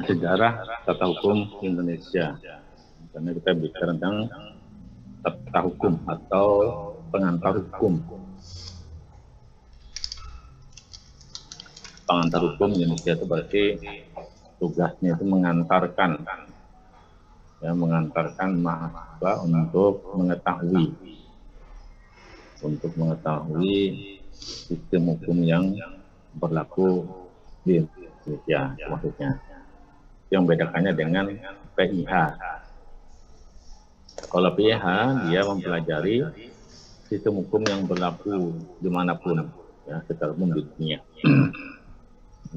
sejarah tata hukum Indonesia. Karena kita bicara tentang tata hukum atau pengantar hukum. Pengantar hukum Indonesia itu berarti tugasnya itu mengantarkan mahasiswa untuk mengetahui sistem hukum yang berlaku di Indonesia, maksudnya. Yang membedakannya dengan PIH. Kalau PIH dia mempelajari sistem hukum yang berlaku dimanapun, ya, secara umum di dunia,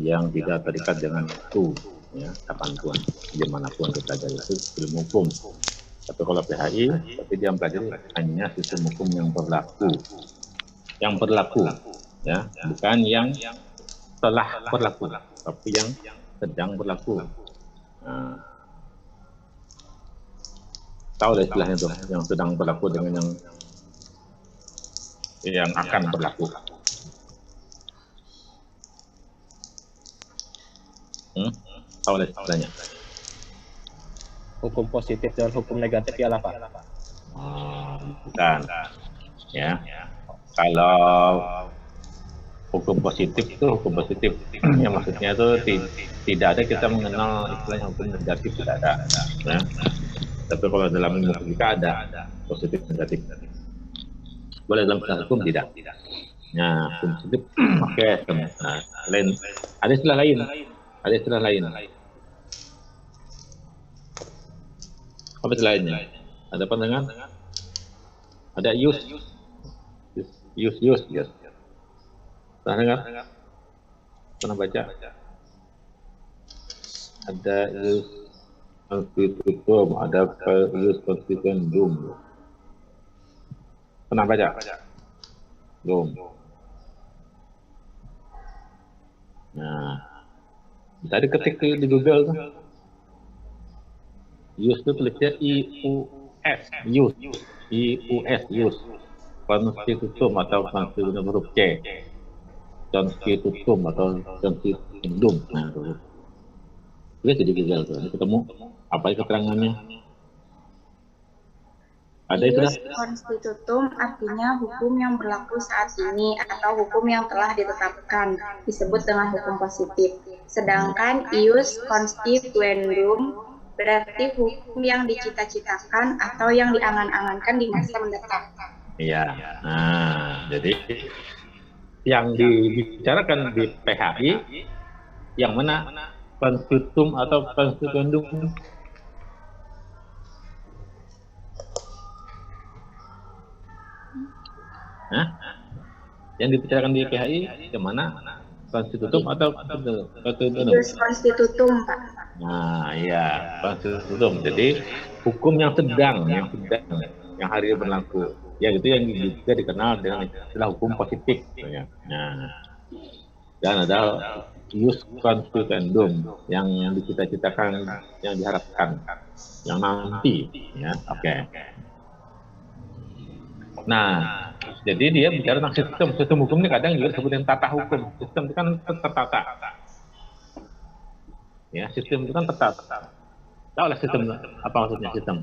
yang tidak terikat dengan waktu, ya, kapanpun, dimanapun kita belajar itu ilmu hukum. Tapi kalau PHI, tapi dia mempelajari hanya sistem hukum yang berlaku, ya, bukan yang telah berlaku, tapi yang sedang berlaku. Nah, tahu lah istilahnya itu, yang sedang berlaku dengan yang akan berlaku. Tahu lah istilahnya. Hukum positif dan hukum negatif ya lah Pak? Bukan. Ya. Kalau hukum positif itu yang maksudnya itu tidak ada kita mengenal istilahnya hukum negatif, tidak ada. Ya. Tapi kalau dalam ilmu fisika ada positif negatif. Boleh dalam hukum tidak. Nah, hukum positif oke. Nah, ada istilah lain. Apa istilahnya? Ada pandangan? Ada use. Pernah dengar? Pernah baca? Ada use constitutum, ada use constituendum. Pernah baca? Belum. Nah, bisa diketik di Google tuh. Use itu tulisnya I-U-S, use. Constitutum atau constitutum huruf C. Constitutum atau constituendum. Nah, itu. Lihat di Google tuh, ketemu apa keterangannya? Ada Ius constitutum artinya hukum yang berlaku saat ini atau hukum yang telah ditetapkan, disebut dengan hukum positif. Sedangkan ius constituendum berarti hukum yang dicita-citakan atau yang diangan-angankan di masa mendatang. Iya. Nah, jadi yang dibicarakan di PHI yang mana? Constitutum atau constituendum? Yang dibicarakan di PHI yang mana? Konstitutum atau konstitutum? Konstitutum, Pak. Nah, iya, konstitutum. Jadi hukum yang sedang, yang hari ini berlaku. Ya, itu yang juga dikenal dengan istilah hukum positif. Nah, dan ada ius constituendum yang dicita-citakan, yang diharapkan, yang nanti, ya, oke. Nah, jadi dia bicara tentang sistem hukum ini kadang juga disebut dengan tata hukum. Sistem itu kan tertata. Ya, sistem itu kan tertata. Tahu lah sistem apa maksudnya sistem?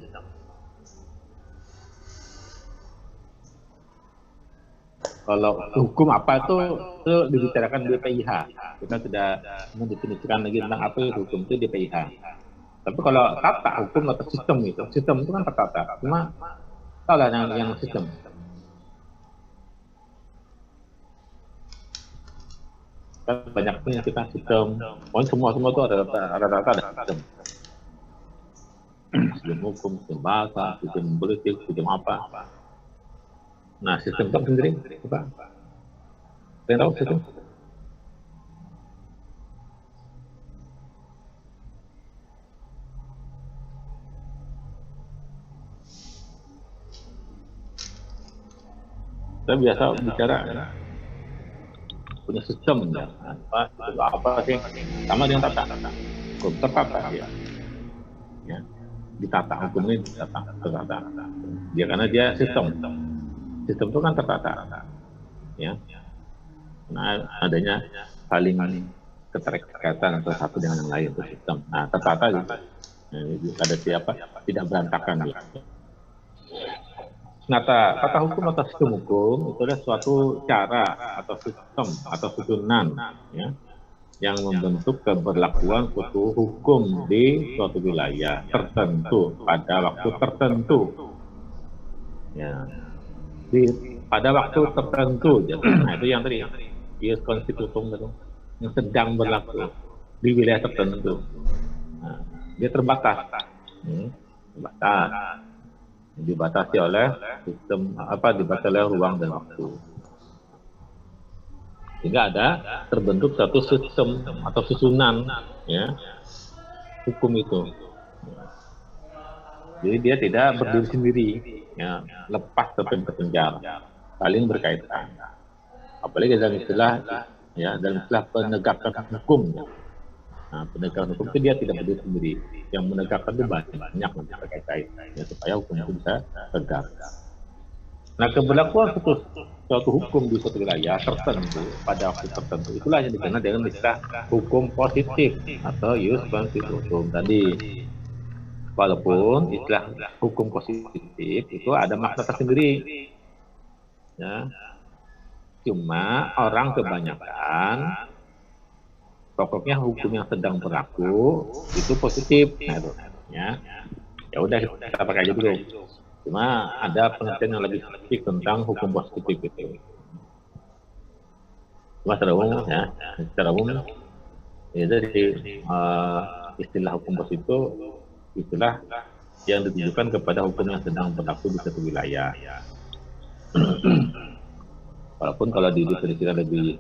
Kalau hukum apa itu dibicarakan di PIH. Kita tidak mendefinisikan lagi tentang apa itu hukum itu di PIH. Tapi kalau tata hukum atau sistem itu kan tertata. Cuma tahu lah yang sistem. Kan banyak punya kita sistem, semua itu ada sistem. Sistem hukum, sistem bahasa, sistem politik, sistem apa. Nah, sistem itu sendiri apa? Saya tahu sistem. Saya biasa bicara punya sistem, ya. Apa sih? Sama dengan tata. Hukum tertata dia. Ya. Ditata, hukum ini tertata. Dia karena dia sistem. Sistem itu kan tertata. Ya. Nah, adanya saling keterkaitan antara satu dengan yang lain, itu sistem. Nah, tertata gitu. Nah, ada siapa tidak berantakan gitu. Nah, tata hukum atau sistem hukum itu adalah suatu cara atau sistem atau susunan ya, yang membentuk keberlakuan suatu hukum di suatu wilayah tertentu pada waktu tertentu. Ya, pada waktu tertentu. Nah, itu yang tadi ius constitutum itu yang sedang berlaku di wilayah tertentu. Nah, dia terbatas, terbatas, dibatasi oleh sistem dibatasi oleh ruang dan waktu. Sehingga ada terbentuk satu sistem atau susunan ya hukum itu. Jadi dia tidak berdiri sendiri, ya, lepas terpencar, saling berkaitan. Apalagi dalam istilah penegakan hukum. Ya. Nah, penegakan hukum itu dia tidak berdiri sendiri, yang menegakkan itu banyak berkaitan, ya, supaya hukum itu bisa tegak. Nah, keberlakuan suatu hukum di suatu wilayah tertentu pada waktu tertentu itulah yang dikenal dengan istilah hukum positif atau ius constitutum tadi. Walaupun istilah hukum positif itu ada makna tersendiri, ya. Cuma orang kebanyakan pokoknya hukum yang sedang berlaku itu positif, nah itu, ya udah kita pakai aja dulu. Cuma ada pengertian yang lebih spesifik tentang hukum positif itu. Cuma secara umum, ya, jadi istilah hukum positif itulah yang ditujukan kepada hukum yang sedang berlaku di satu wilayah. Walaupun kalau didefinisikan lebih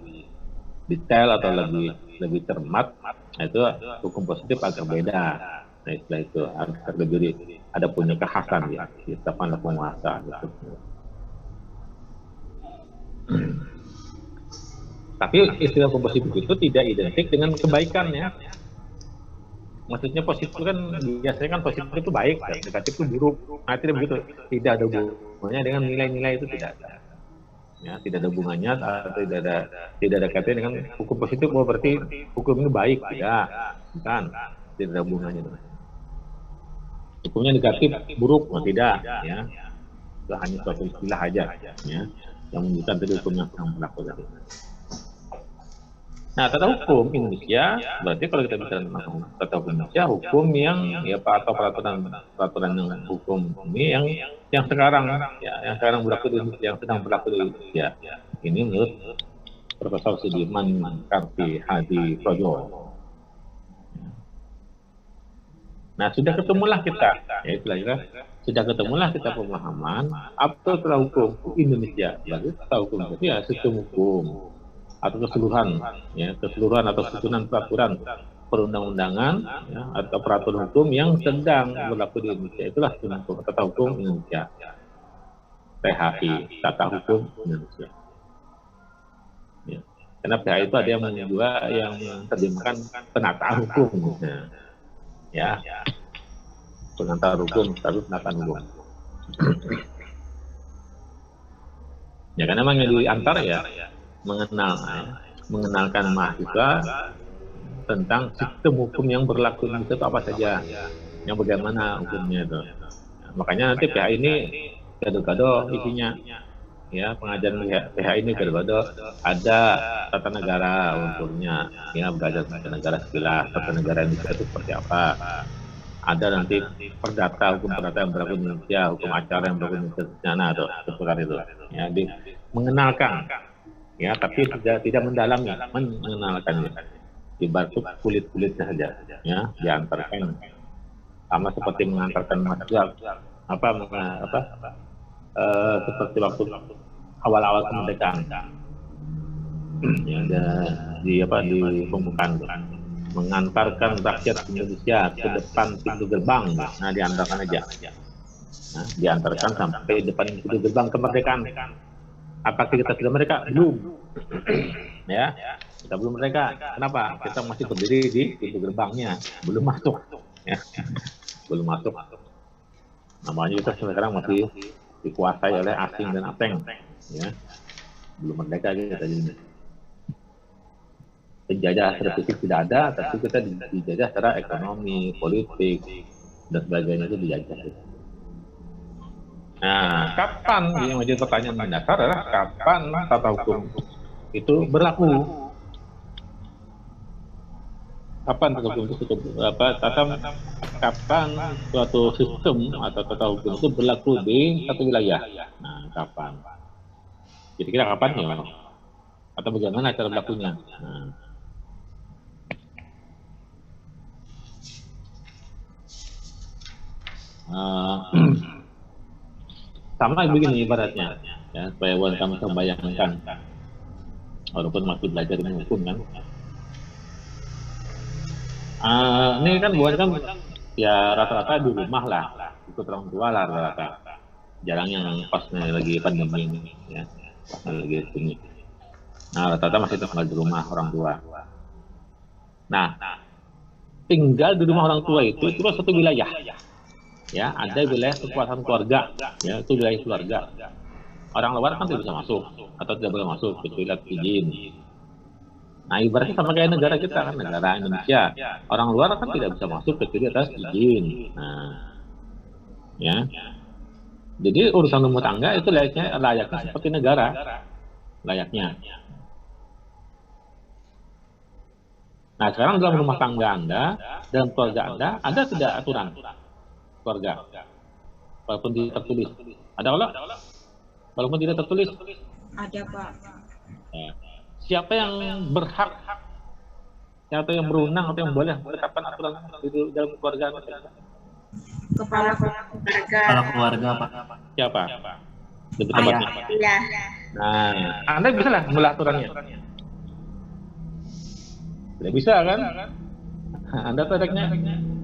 detail atau lebih cermat, itu hukum positif agak beda. Nah, istilah itu agak lebih ada punya kekhasan ya, ditetapkan oleh penguasa. Gitu. Tapi istilah hukum positif itu tidak identik dengan kebaikan ya. Maksudnya positif kan biasanya kan positif itu baik, negatif itu buruk. Nah, tidak begitu. Tidak ada hubungannya dengan nilai-nilai itu tidak ada. Ya, tidak ada hubungannya atau tidak ada kaitannya dengan hukum positif. Oh, berarti hukum ini baik, tidak, bukan, tidak ada hubungannya. Hukumnya negatif, buruk, oh, tidak, ya. Itu hanya suatu istilah aja, ya, yang menunjukkan tadi hukum yang berlaku tadi. Nah, tata hukum Indonesia, berarti kalau kita bicara tentang tata hukum Indonesia, hukum yang ya atau peraturan yang hukum ini yang sekarang ya, yang sekarang berlaku di Indonesia, yang sedang berlaku di Indonesia. Ini menurut Profesor Sudirman Karti Hadi Projo. Nah, sudah ketemulah kita, ya itulah sudah ketemulah kita pemahaman apa tata hukum Indonesia. Berarti tata hukum itu ya sistem hukum atau keseluruhan atau susunan peraturan perundang-undangan ya, atau peraturan hukum yang sedang berlaku di Indonesia, itulah tata hukum Indonesia. PHI, tata hukum Indonesia. Ya. Karena PHI itu ada yang juga yang menerjemahkan penata hukum, ya, penata hukum, tapi penataan hukum. Ya, karena memang yang diantar ya mengenalkan mahasiswa tentang sistem hukum yang berlaku di itu apa saja, yang bagaimana hukumnya itu. Makanya nanti PH ini gado-gado isinya, ya, pengajaran PH ini gado-gado ada tata negara unsurnya, ya, belajar tata negara sekilas, tata negara Indonesia itu seperti apa. Ada nanti perdata, hukum perdata yang berlaku di Indonesia, hukum acara yang berlaku di Indonesia, nah itu seperti itu, ya, mengenalkan. Ya, tapi tidak mendalami, mengenalkannya. Dibantu kulit-kulitnya saja, ya, diantarkan sama seperti mengantarkan mahasiswa seperti waktu awal-awal kemerdekaan, ya, di pembukaan mengantarkan rakyat Indonesia ke depan pintu gerbang, nah diantarkan aja, nah, diantarkan sampai depan pintu gerbang kemerdekaan. Apakah kita sudah merdeka? Belum. Ya, kita belum merdeka. Kenapa? Kita masih berdiri di pintu gerbangnya, belum masuk. Ya, belum masuk. Namanya kita sekarang masih dikuasai oleh asing dan asing. Ya, belum merdeka kita ini. penjajah secara fisik tidak ada, tapi kita dijajah secara ekonomi, politik, dan sebagainya itu dijajah. Nah, kapan yang menjadi pertanyaan mendasar adalah kapan tata hukum itu berlaku? Kapan tata hukum itu kapan suatu sistem atau tata hukum itu berlaku di satu wilayah? Nah, kapan? Kira-kira kapan ya? Atau bagaimana cara berlakunya? Sama begini ibaratnya, ya, supaya kamu bisa bayangkan, walaupun masih belajar ilmu hukum kan. Ini kan buat kan ya rata-rata di rumah lah, ikut orang tua lah rata-rata. Jarang yang pas lagi pandemi ini, ya, pas lagi ini. Nah, rata-rata masih tinggal di rumah orang tua. Nah, tinggal di rumah orang tua itu satu wilayah. Ya, ada wilayah kekuasaan keluarga, ya, itu wilayah keluarga. Orang luar kan tidak bisa masuk atau tidak boleh masuk kecuali izin. Nah, ibaratnya sama kayak negara kita kan, negara Indonesia. Orang luar kan tidak bisa masuk kecuali atas izin. Nah, ya. Jadi urusan rumah tangga itu layaknya seperti negara, layaknya. Nah, sekarang dalam rumah tangga Anda, dalam keluarga Anda, ada tidak aturan keluarga? Walaupun tidak tertulis. Ada Allah? Walaupun tidak tertulis? Ada, Pak. Ya. Siapa yang berhak, siapa yang berwenang atau yang boleh menetapkan aturan di dalam keluarga Anda? Kepala keluarga. Kepala keluarga, Pak. Siapa? Lebih tepatnya. Iya. Nah, Anda bisa lah membelah aturannya. Tidak bisa kan? Anda tadaknya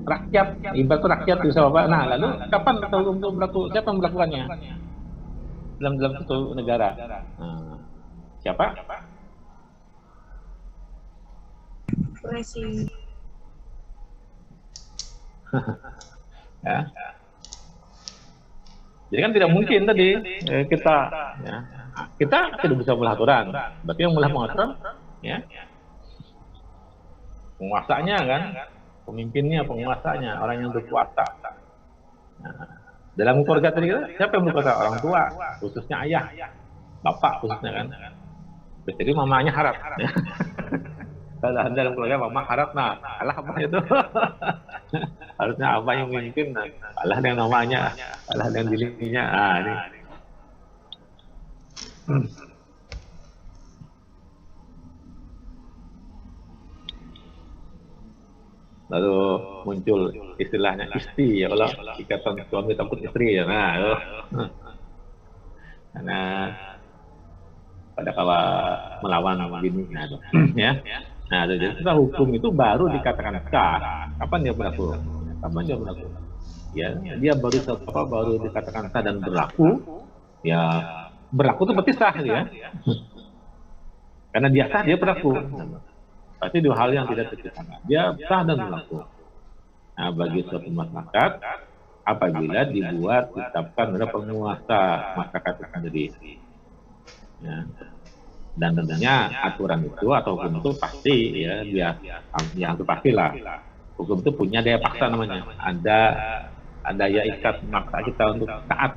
rakyat, ibarat rakyat bisa Bapak. Nah, lalu kapan untuk berlaku? Siapa yang melakukannya? Dalam satu negara. Nah, siapa? Presiden. Ya. Jadi kan tidak mungkin tadi kita tidak bisa membelah aturan. Berarti yang membelah aturan, ya, penguasanya kan, pemimpinnya, penguasanya, orang yang berkuasa. Nah, dalam keluarga tadi siapa yang berkuasa? Orang tua, khususnya ayah, bapak khususnya kan. Jadi mamanya harap. Kalau dalam keluarga mama harap, nah Allah apa itu? Harusnya apa yang memimpin, nah, Allah yang namanya, Allah yang dirinya. Ah, ini. Lalu muncul istilahnya isti, ya kalau ikatan suami takut istri ya. Nah, karena pada kala melawan bininya, ya. Nah, jadi setelah hukum itu baru dikatakan sah. Kapan dia berlaku? Kapan dia berlaku? Ya, dia baru dikatakan sah dan berlaku. Ya, berlaku itu berarti sah ya. Karena dia sah, dia berlaku. Pasti dua hal yang tidak terpisahkan. Dia sah dan berlaku. Nah, bagi suatu masyarakat, apabila ditetapkan oleh penguasa masyarakat itu sendiri. Ya. Dan tentunya aturan itu atau hukum itu pasti ya yang itu pastilah. Hukum itu punya daya paksa namanya. Ada daya ikat maksa kita untuk taat.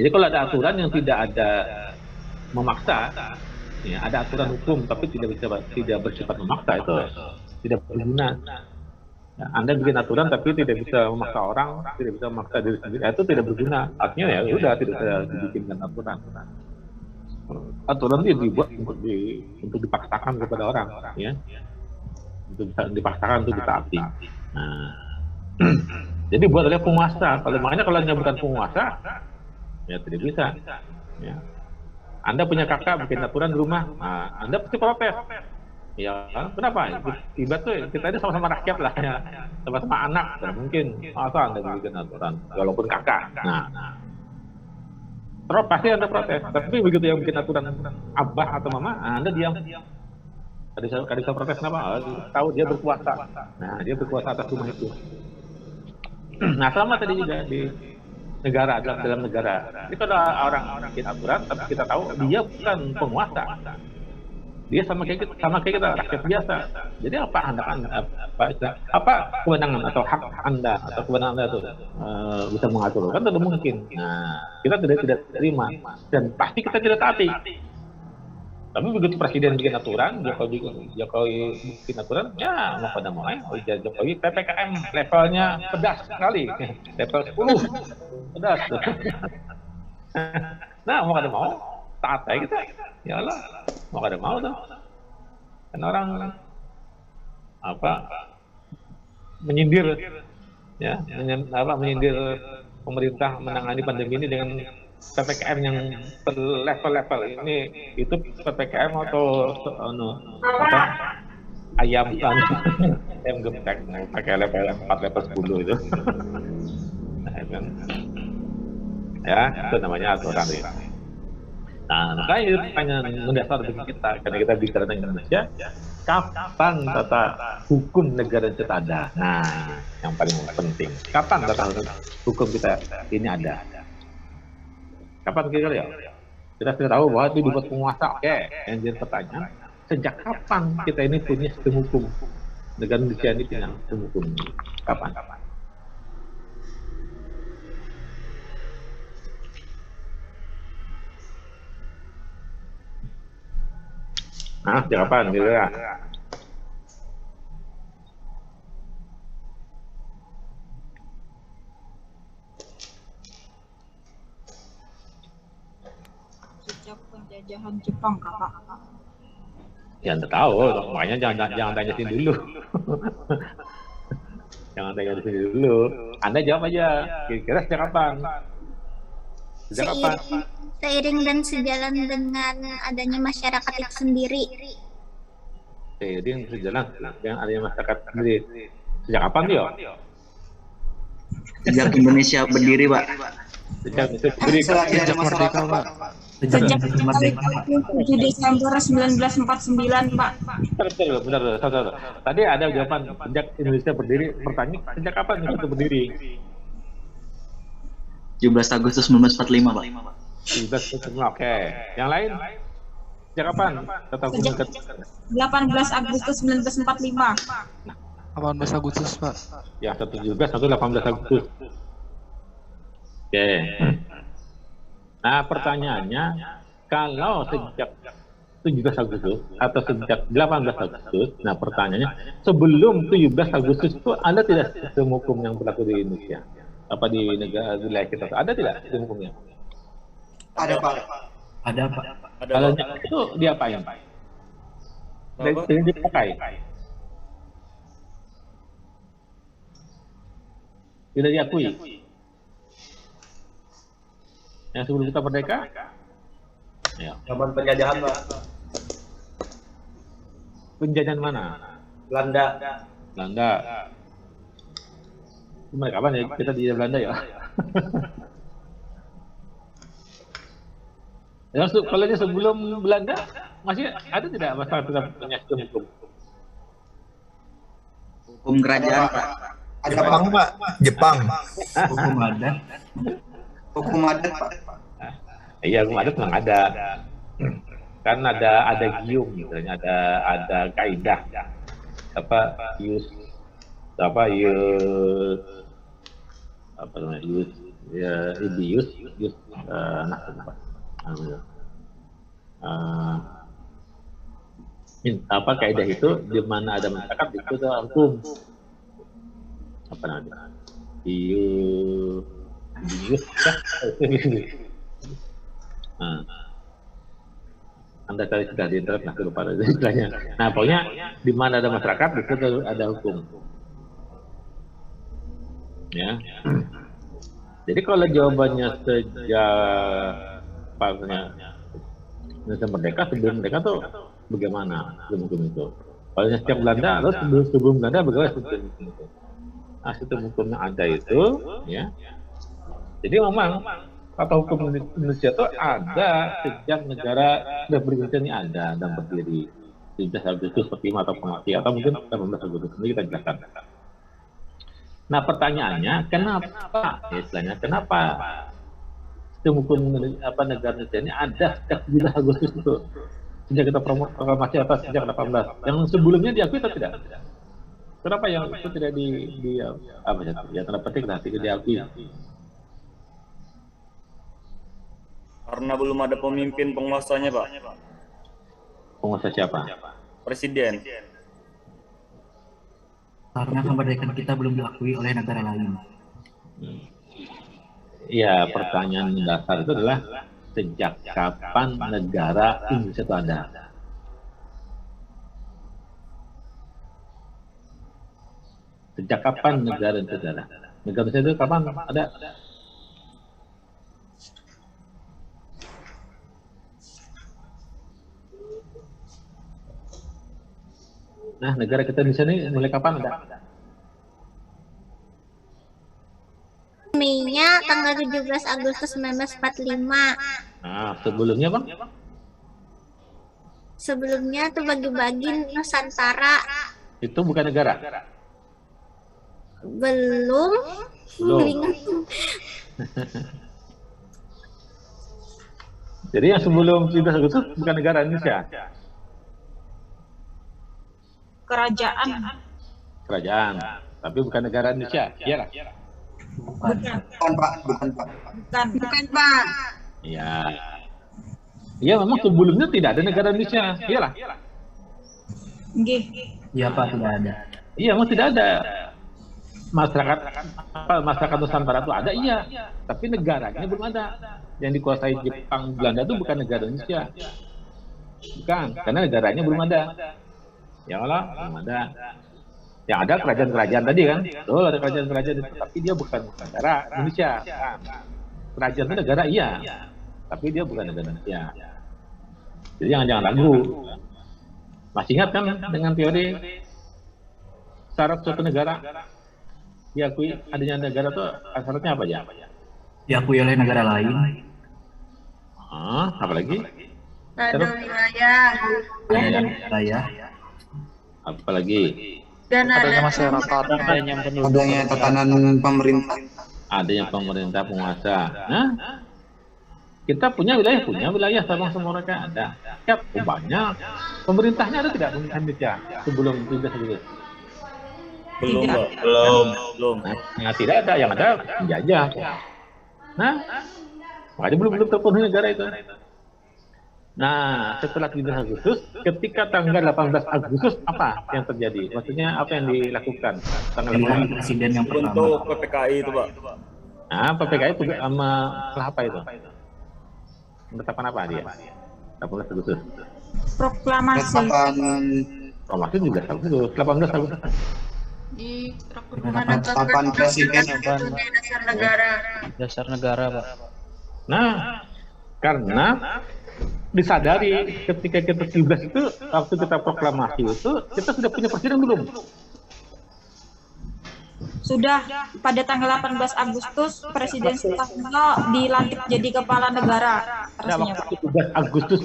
Jadi kalau ada aturan yang tidak ada memaksa, ya, ada aturan hukum tapi tidak bersifat memaksa, itu tidak berguna. Ya, Anda bikin aturan tapi tidak bisa memaksa orang, tidak bisa memaksa diri sendiri, itu tidak berguna. Artinya ya udah tidak bisa dibikinkan aturan. Aturan itu dibuat untuk dipaksakan kepada orang, ya, untuk dipaksakan untuk ditaati. Nah, jadi buat oleh penguasa. Kalau makanya kalau bukan penguasa, ya tidak bisa. Ya. Anda punya kakak bikin aturan di rumah, nah, Anda pasti protes. Ya, kenapa? Tiba tuh kita ini sama-sama rakyat lah, ya, sama-sama anak. Tidak mungkin masa Anda bikin aturan, walaupun kakak. Nah. Terus pasti Anda protes, tapi begitu yang bikin aturan abah atau mama, Anda diam. Kadang bisa protes kenapa? Tahu dia berkuasa. Nah, dia berkuasa atas rumah itu. Nah, sama tadi juga di negara, dalam negara. Jadi kalau orang bikin aturan, tapi kita tahu dia bukan penguasa. Dia sama kayak kita rakyat biasa. Jadi apa kewenangan atau hak Anda atau kewenangan Anda itu bisa mengatur? Kan tidak mungkin. Nah, kita tidak terima dan pasti kita tidak taati. Tapi begitu presiden bikin aturan, Jokowi bikin aturan, ya mau pada mulai, Jokowi PPKM levelnya pedas sekali, level 10 pedas. Nah, mau kada mau, taat aja kita, ya Allah, mau kada mau tuh, kan orang menyindir, ya, menyindir pemerintah menangani pandemi ini dengan PPKM yang level-level ini, itu PPKM atau ayam geprek pakai level 4 level 10 itu. Nah, kan. Ya, itu namanya aturan itu. Nah, makanya itu pertanyaan mendasar bagi kita, karena kita bicara tentang Indonesia, kapan tata hukum negara kita ada? Nah, yang paling penting, kapan tata hukum kita ini ada? Kapan kira-kira ya? Kita sudah tahu bahwa itu dibuat penguasa, oke. Yang jadi pertanyaan, sejak kapan kita ini punya sistem hukum? Negara Indonesia ini punya sistem hukum. Kapan? Nah, sejak kapan kira-kira? Penjajahan Jepang, Kakak. Ya, anda tahu, makanya jangan tanya sini dulu. Jangan tanya sini dulu. Anda jawab aja, kira-kira sejak kapan? Sejak kapan? Seiring dan sejalan dengan adanya masyarakat itu sendiri. Seiring sejalan dengan adanya masyarakat sendiri. Sejak kapan dia? Sejak Indonesia berdiri, Pak. Sejak berdiri. Sejak merdeka, Pak. Sejak 7 Desember 1949, Pak. Benar. Tadi ada jawaban sejak Indonesia berdiri. Pertanyaan, sejak kapan Indonesia berdiri? 17 Agustus 1945, Pak. 17 oke. Yang lain? Sejak kapan? Sejak 18 Agustus 1945. 18 Agustus, Pak. Ya, 17 atau 18 Agustus. Oke. Nah, pertanyaannya, kalau sejak 17 Agustus atau sejak 18 Agustus, nah pertanyaannya, sebelum 17 Agustus itu ada tidak sistem hukum yang berlaku di Indonesia? Apa di negara wilayah kita? Ada tidak sistem hukumnya? Ada, Pak. Ada, Pak. Kalau itu diapain? Dipakai? Tidak diakui? Yang sebelum kita merdeka? Ya. Zaman penjajahan, Pak. Penjajahan mana? Belanda. Belanda. Gimana kapan ya kita di Belanda ya? Kalau sebelum Belanda masih ada tidak masalah tentang sistem hukum? Hukum kerajaan, Pak. Ada, Pak. Jepang. Hukum ada. Hukum adat, Pak. Iya, hukum adat memang ada. Kan ada gium, misalnya ada kaidah. Ius kaidah itu di mana ada masyarakat itu ada hukum. Apa namanya? Anda cari sudah di internet, nah lupa ada istilahnya. Nah, pokoknya di mana ada masyarakat itu ada hukum. Ya. Jadi kalau jawabannya sejak Indonesia merdeka, sebelum merdeka tuh bagaimana sistem hukum itu? Kalau sejak Belanda, lalu sebelum Belanda bagaimana sistem hukum itu? Nah, sistem hukum yang ada itu, ya. Jadi memang tata hukum Indonesia itu ada sejak negara Republik Indonesia ini ada dan berdiri. 17 Agustus 45 atau pengerti atau mungkin 18 Agustus ini kita jelaskan. Nah, pertanyaannya kenapa istilahnya sistem hukum negara Indonesia ini ada sejak 17 Agustus itu sejak kita proklamasi atas sejak 18. Yang sebelumnya diakui atau tidak? Kenapa yang itu tidak di apa ya tanda petik lah tidak diakui? Karena belum ada pemimpin penguasanya, Pak. Penguasa siapa? Presiden. Karena kemerdekaan kita belum diakui oleh negara lain. Iya, pertanyaan dasar itu adalah sejak kapan negara Indonesia itu ada? Sejak kapan negara itu ada? Negara Indonesia itu kapan ada? Nah, negara kita Indonesia ini mulai kapan ada? Mei-nya tanggal 17 Agustus 1945. Nah, sebelumnya Bang? Sebelumnya tuh bagi-bagi Nusantara. Itu bukan negara? Belum. Belum. Jadi yang sebelum 17 Agustus bukan negara Indonesia? Kerajaan. Kerajaan, tapi bukan negara Indonesia, iyalah. Bukan. Bukan Pak, bukan Pak. Bukan, Pak. Iya. Iya, memang sebelumnya tidak ada negara Indonesia, iyalah. Nggih. Iya Pak, tidak ada. Iya, memang tidak ada. Masyarakat Nusantara itu ada, iya. Tapi negaranya belum ada. Yang dikuasai Jepang, Belanda itu bukan negara Indonesia. Bukan, karena negaranya belum ada. Ya Allah, belum ada. Yang ada kerajaan-kerajaan tadi kan, betul ada kerajaan-kerajaan itu, tapi dia bukan negara Indonesia. Kan. Kerajaan itu negara iya, tapi dia bukan negara Indonesia. Jadi jangan ragu. Masih ingat kan dengan teori syarat suatu negara diakui adanya negara itu syaratnya apa ya? Diakui oleh negara lain. Apa lagi? Ada wilayah. Ada wilayah. Apa lagi? Dan Adanya ada masyarakat, adanya penduduk. Adanya tatanan pemerintah. Adanya pemerintah penguasa. Nah, kita punya wilayah Sabang sama mereka ada. Ya, banyak. Pemerintahnya ada tidak pemerintah Indonesia sebelum 17 Agustus? Belum, Tidak. Pak. Belum. Nah, tidak ada, yang ada penjajah. Nah, makanya belum terpenuhi negara itu. Nah, setelah 17 Agustus, ketika tanggal 18 Agustus apa yang terjadi? Maksudnya apa yang dilakukan? Tanggal Pemilihan 18. presiden yang pertama. Untuk PPKI itu, Pak. Nah, PPKI itu sama apa itu? Menetapkan apa dia? 18 Agustus. Proklamasi. Proklamasi juga 18 Agustus. di Penetapan presiden dasar negara. Dasar negara, Pak. Nah, karena disadari ketika kita 17 itu, waktu kita proklamasi itu, kita sudah punya presiden belum? Sudah pada tanggal 18 Agustus Presiden Soekarno dilantik jadi kepala negara. Nah, Resminya, waktu 17 Agustus,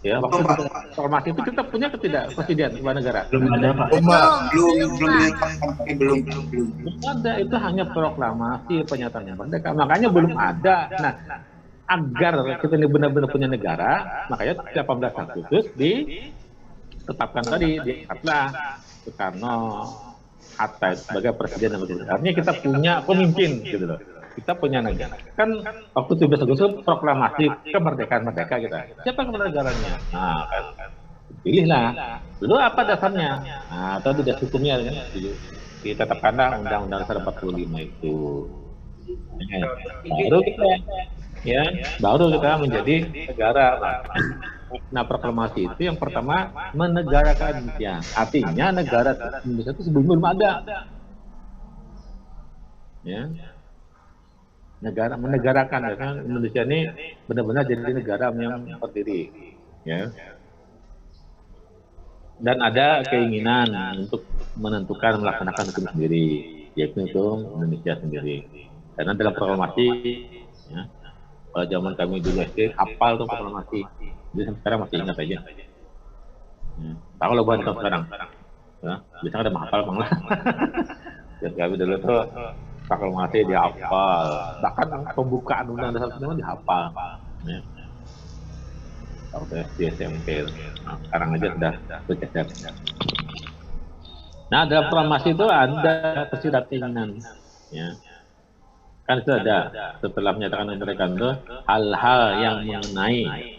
ya, waktu proklamasi itu kita punya tidak presiden kepala negara? Belum ada Pak. Belum. Belum ada, itu hanya proklamasi pernyataan merdeka, makanya belum ada. Nah, agar kita ini benar-benar punya negara, makanya 18 Agustus ditetapkan tadi, diangkatlah Soekarno Hatta sebagai presiden dan wakil. Artinya kita punya pemimpin gitu loh. Kita punya negara. Kan waktu 17 Agustus proklamasi kemerdekaan merdeka kita. Siapa kepala negaranya? Nah, kan pilihlah. Dulu apa dasarnya? Nah, atau tidak hukumnya kan? Ditetapkanlah Undang-Undang Dasar 45 itu. Baru kita menjadi negara. Nah, proklamasi itu yang pertama menegarakan Indonesia. Artinya negara Indonesia itu sebelumnya belum ada. Ya. Negara menegarakan, ya kan? Indonesia ini benar-benar jadi negara yang berdiri. Ya. Dan ada keinginan untuk menentukan melaksanakan hukum sendiri, yaitu hukum Indonesia sendiri. Karena dalam proklamasi, ya, pada zaman kami dulu SD, hafal tuh proklamasi. Jadi sekarang masih ingat aja. Ya. Tahu lo bukan sekarang. Ya, biasanya ada menghafal bang lah. Jadi kami dulu tuh proklamasi dihafal. Bahkan pembukaan Undang-Undang Dasar 45 dihafal. Ya. waktu SD SMP. Nah, sekarang aja sudah bergeser. Nah, dalam proklamasi itu ada kesinambungan, ya. Kan itu ada setelah menyatakan kemerdekaan itu hal-hal yang mengenai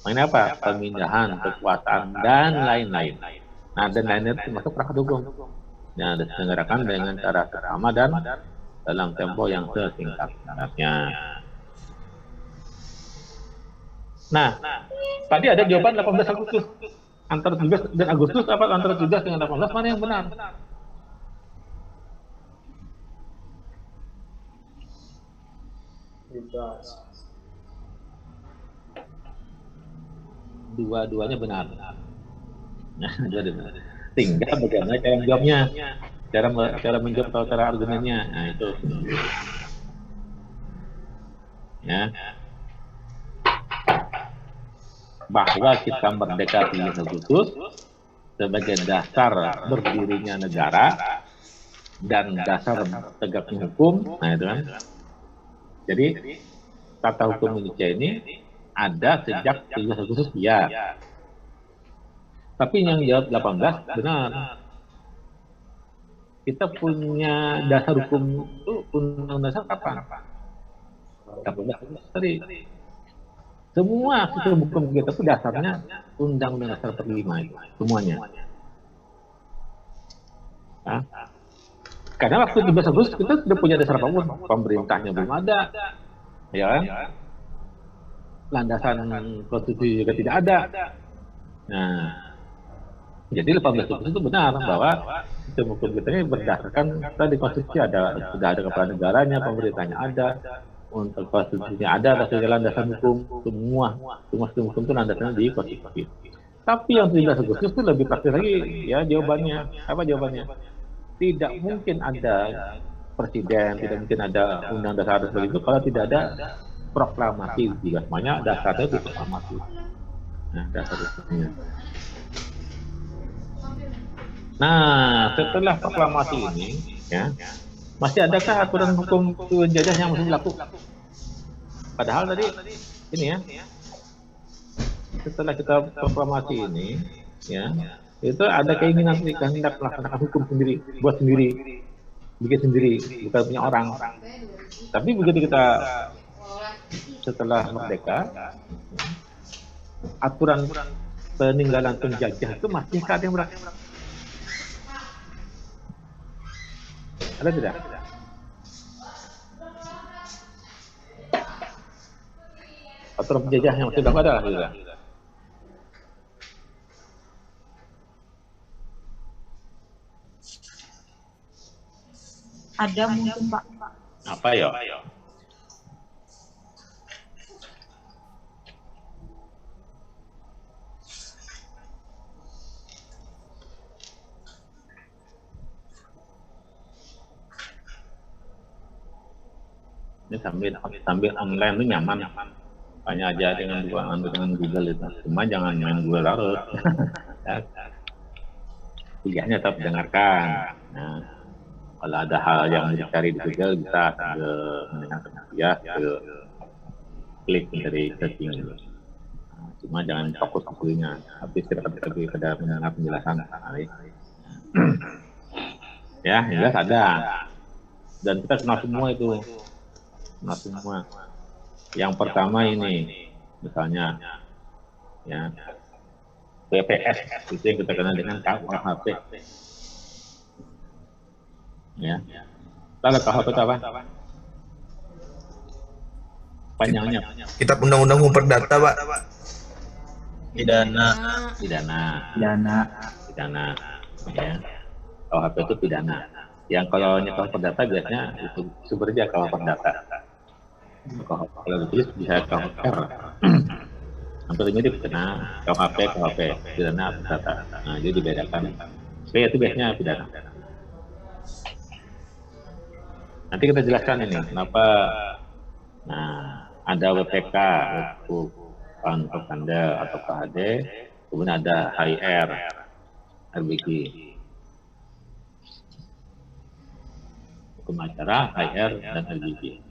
apa? Pemindahan kekuasaan dan lain-lain. Nah, dan lain-lain itu masuk perangkat hukum. Yang diselenggarakan dengan cara seksama dan dalam tempo yang sesingkat-singkatnya. Nah, tadi ada jawaban 18 Agustus. Antara 17 dan Agustus apa antara 17 dengan 18 mana yang benar? Dua-duanya benar. Nah, dua-duanya benar. Tinggal bagaimana cara menjawabnya, cara menjawab atau cara argumennya. Nah, itu. Ya. Bahwa kita merdeka 17 Agustus sebagai dasar berdirinya negara dan dasar tegaknya hukum. Nah, itu kan. Jadi tata hukum Indonesia ini ada sejak 17 Agustus ya. Tapi yang jawab 18 benar. Kita punya dasar hukum itu undang dasar kapan? 18 Agustus tadi. Semua sistem hukum kita itu dasarnya Undang-Undang Dasar 45 itu, semuanya. Nah, karena waktu 17 Agustus kita sudah punya dasar apapun, pemerintahnya belum ada, ya kan? Landasan konstitusi juga tidak ada. Nah, jadi 18 Agustus itu benar bahwa sistem hukum kita ini berdasarkan tadi konstitusi sudah ada kepala negaranya, pemerintahnya ada. Untuk konstitusinya ada, segala landasan hukum, semua sistem hukum itu landasannya di konstitusi. Tapi yang 17 Agustus itu lebih praktis lagi, ya jawabannya. Apa jawabannya? Tidak mungkin ada presiden, tidak mungkin ada undang dasar seperti itu kalau tidak ada proklamasi. Jika semuanya dasarnya itu proklamasi. Nah, dasar hukumnya. Nah, setelah proklamasi ini, ya, masih adakah aturan hukum penjajah yang masih berlaku? Padahal tadi ini ya, setelah kita proklamasi ini, ya, itu ada keinginan kita hendak melaksanakan hukum sendiri, buat sendiri, bikin sendiri, bukan punya orang. Tapi begitu kita setelah merdeka, aturan peninggalan penjajah itu masih ada yang berlaku. Ada tidak? Aturan penjajah yang masih berlaku ada tidak? Ada mungkin Pak. Apa ya? Ini sambil online itu nyaman, hanya aja dengan Google itu. Cuma jangan main Google terus. Kuliahnya tetap dengarkan. Nah, kalau ada hal yang dicari di Google bisa mendengarkan kuliah, klik dari setting. Cuma jangan fokus ke kuliahnya, tapi istirahat lagi pada mendengar penjelasan. Ya, jelas ada. Dan kita kenal semua itu. Nah, semua. Yang pertama ini, misalnya, ya, PPS itu yang kita kenal dengan KUHP. Ya, tahu KUHP itu apa? Panjangnya. Kitab Undang-Undang Hukum Perdata, Pak. Pidana. Ya. KUHP itu pidana. Yang kalau nyetor perdata biasanya itu sumbernya KUHP perdata. Kalau ditulis bisa KUHR. Hampir mirip kena KUHP, pidana perdata. Nah, jadi dibedakan. P itu biasanya pidana. Nanti kita jelaskan ini kenapa. Nah, ada WPK, Pan Propanda atau KHD, kemudian ada HR, RBG. Hukum acara, HR, dan RBG.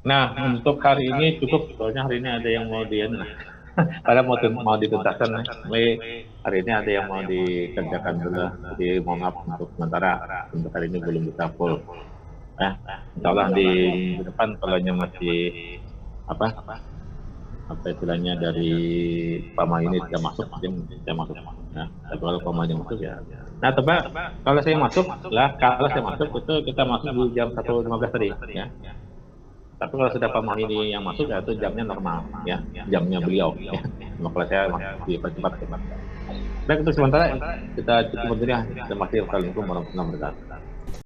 Nah, untuk hari ini cukup, soalnya hari ini ada yang mau pada mau dituntaskan. Hari ini ada yang mau dikerjakan dulu. Jadi mohon maaf untuk sementara, untuk hari ini belum bisa full. Insya Allah di minggu depan kalau masih apa istilahnya dari Pama ini tidak masuk, saya masuk. Nah, tapi kalau Pama ini masuk ya. Nah, coba kalau saya masuk itu kita masuk di jam 1.15 tadi, ya. Tapi kalau sudah Pak Mohini yang masuk ya itu jamnya normal, ya, jamnya beliau. Ya. Kalau saya masih cepat. Baik, untuk sementara kita cukup dulu ya. Terima kasih. Assalamualaikum warahmatullahi wabarakatuh.